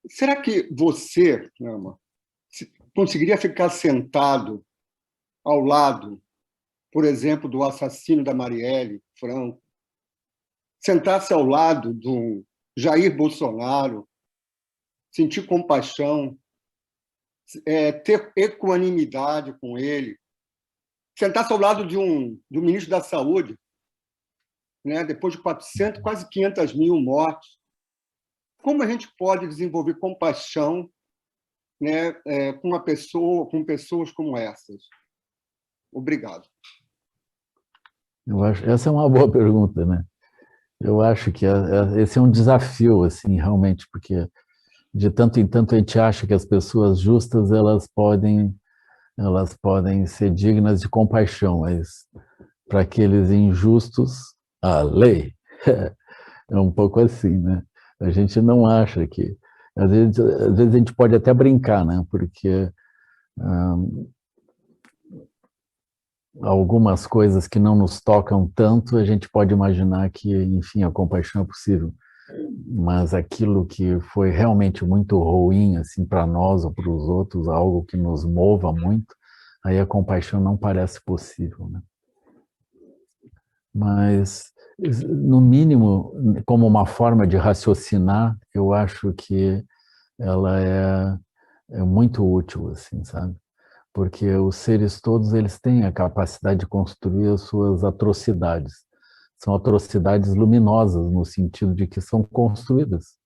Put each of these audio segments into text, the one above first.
Será que você, Nama, conseguiria ficar sentado ao lado, por exemplo, do assassino da Marielle Franco, sentar-se ao lado do Jair Bolsonaro, sentir compaixão, ter equanimidade com ele, sentar-se ao lado do ministro da Saúde, né, depois de 400, quase 500 mil mortes? Como a gente pode desenvolver compaixão, né, com pessoas como essas? Obrigado. Essa é uma boa pergunta, né? Eu acho que esse é um desafio, assim, realmente, porque de tanto em tanto a gente acha que as pessoas justas elas podem ser dignas de compaixão, mas para aqueles injustos, a lei. É um pouco assim, né? A gente não acha que... Às vezes a gente pode até brincar, né? Porque algumas coisas que não nos tocam tanto, a gente pode imaginar que, enfim, a compaixão é possível. Mas aquilo que foi realmente muito ruim, assim, para nós ou para os outros, algo que nos mova muito, aí a compaixão não parece possível, né? Mas, no mínimo, como uma forma de raciocinar, eu acho que ela é muito útil, assim, sabe? Porque os seres todos, eles têm a capacidade de construir as suas atrocidades. São atrocidades luminosas, no sentido de que são construídas.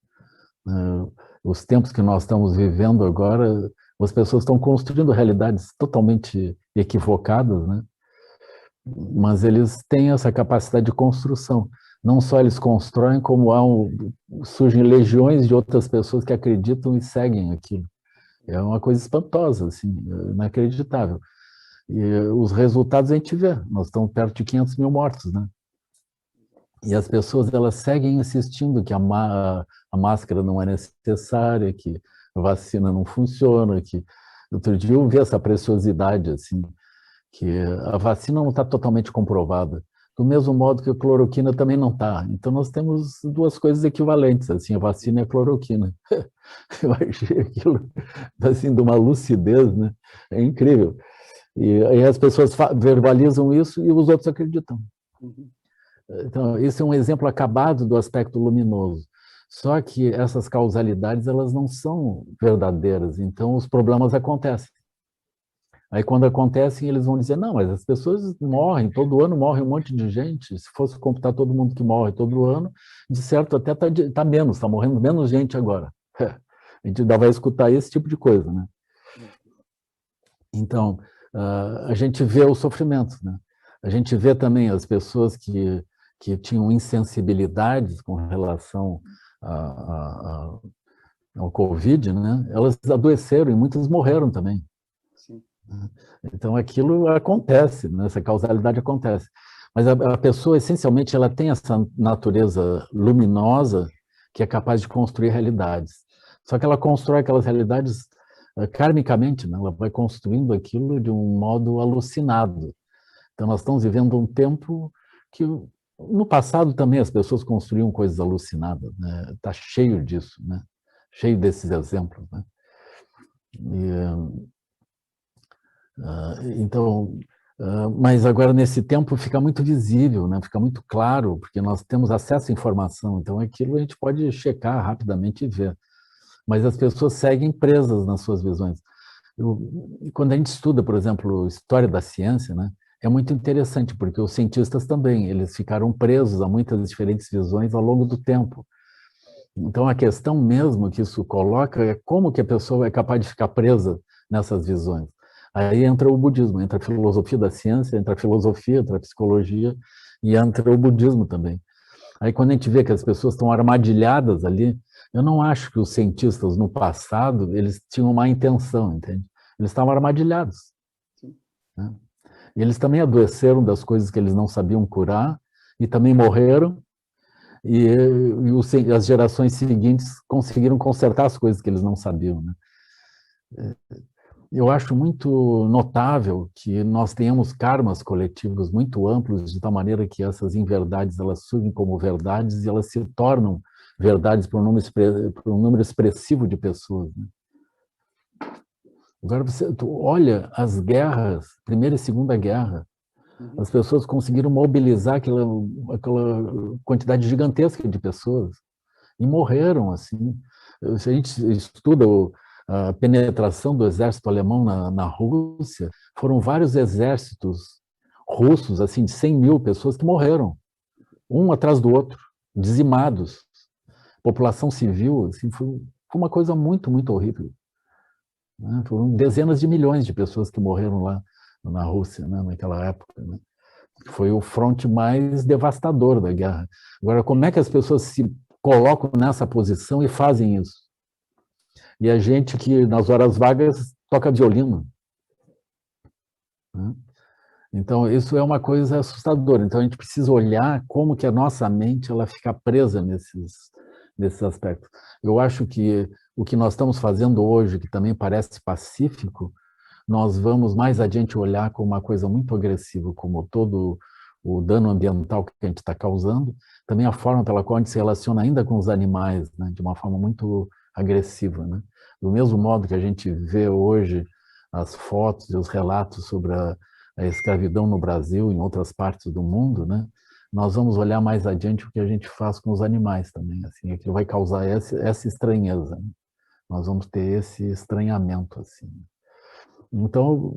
Os tempos que nós estamos vivendo agora, as pessoas estão construindo realidades totalmente equivocadas, né? Mas eles têm essa capacidade de construção. Não só eles constroem, como surgem legiões de outras pessoas que acreditam e seguem aquilo. É uma coisa espantosa, assim, inacreditável. E os resultados a gente vê. Nós estamos perto de 500 mil mortos, né? E as pessoas, elas seguem insistindo que a máscara não é necessária, que a vacina não funciona, que... Outro dia eu vi essa preciosidade, assim, que a vacina não está totalmente comprovada, do mesmo modo que a cloroquina também não está. Então, nós temos duas coisas equivalentes, assim, a vacina e a cloroquina. Eu achei aquilo, assim, de uma lucidez, né? É incrível. E aí as pessoas verbalizam isso e os outros acreditam. Então, esse é um exemplo acabado do aspecto luminoso. Só que essas causalidades, elas não são verdadeiras, então os problemas acontecem. Aí, quando acontecem, eles vão dizer, não, mas as pessoas morrem, todo ano morre um monte de gente, se fosse computar todo mundo que morre todo ano, de certo até está menos, está morrendo menos gente agora. A gente ainda vai escutar esse tipo de coisa, né? Então, a gente vê o sofrimento, né? A gente vê também as pessoas que tinham insensibilidades com relação ao Covid, né? Elas adoeceram e muitas morreram também. Sim. Então, aquilo acontece, né? Essa causalidade acontece. Mas a pessoa, essencialmente, ela tem essa natureza luminosa que é capaz de construir realidades. Só que ela constrói aquelas realidades karmicamente, né? Ela vai construindo aquilo de um modo alucinado. Então, nós estamos vivendo um tempo que, no passado também, as pessoas construíam coisas alucinadas, né? Está cheio disso, né? Cheio desses exemplos, né? Então, mas agora, nesse tempo, fica muito visível, né? Fica muito claro, porque nós temos acesso à informação, então aquilo a gente pode checar rapidamente e ver. Mas as pessoas seguem presas nas suas visões. Quando a gente estuda, por exemplo, história da ciência, né? É muito interessante, porque os cientistas também, eles ficaram presos a muitas diferentes visões ao longo do tempo. Então, a questão mesmo que isso coloca é como que a pessoa é capaz de ficar presa nessas visões. Aí entra o budismo, entra a filosofia da ciência, entra a filosofia, entra a psicologia e entra o budismo também. Aí, quando a gente vê que as pessoas estão armadilhadas ali, eu não acho que os cientistas, no passado, eles tinham má intenção, entende? Eles estavam armadilhados. Né? E eles também adoeceram das coisas que eles não sabiam curar, e também morreram, e as gerações seguintes conseguiram consertar as coisas que eles não sabiam. Né? Eu acho muito notável que nós tenhamos karmas coletivos muito amplos, de tal maneira que essas inverdades, elas surgem como verdades e elas se tornam verdades para um número expressivo de pessoas, né? Agora, tu olha as guerras, Primeira e Segunda Guerra, as pessoas conseguiram mobilizar aquela quantidade gigantesca de pessoas e morreram, assim. Se a gente estuda a penetração do exército alemão na Rússia, foram vários exércitos russos, assim, de 100 mil pessoas que morreram, um atrás do outro, dizimados. População civil, assim, foi uma coisa muito, muito horrível. Né? Foram dezenas de milhões de pessoas que morreram lá na Rússia, né, naquela época. Né? Foi o fronte mais devastador da guerra. Agora, como é que as pessoas se colocam nessa posição e fazem isso? E a gente que, nas horas vagas, toca violino. Né? Então, isso é uma coisa assustadora. Então, a gente precisa olhar como que a nossa mente ela fica presa nesses aspectos. Eu acho que o que nós estamos fazendo hoje, que também parece pacífico, nós vamos mais adiante olhar como uma coisa muito agressiva, como todo o dano ambiental que a gente está causando, também a forma pela qual a gente se relaciona ainda com os animais, né, de uma forma muito agressiva. Né? Do mesmo modo que a gente vê hoje as fotos e os relatos sobre a escravidão no Brasil e em outras partes do mundo, né? Nós vamos olhar mais adiante o que a gente faz com os animais também, assim, aquilo vai causar essa estranheza, né? Nós vamos ter esse estranhamento, assim. Então,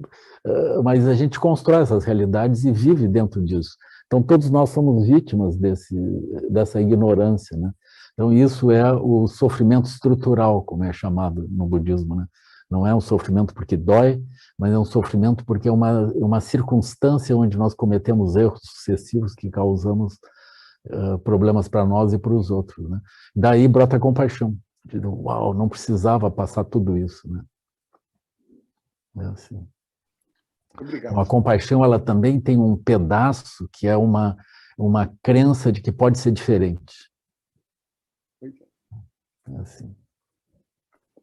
mas a gente constrói essas realidades e vive dentro disso. Então, todos nós somos vítimas dessa ignorância, né? Então, isso é o sofrimento estrutural, como é chamado no budismo, né? Não é um sofrimento porque dói, mas é um sofrimento porque é uma circunstância onde nós cometemos erros sucessivos que causamos problemas para nós e para os outros, né? Daí brota a compaixão. Uau, não precisava passar tudo isso, né? É assim. Obrigado. Então, a compaixão, ela também tem um pedaço que é uma crença de que pode ser diferente. É assim.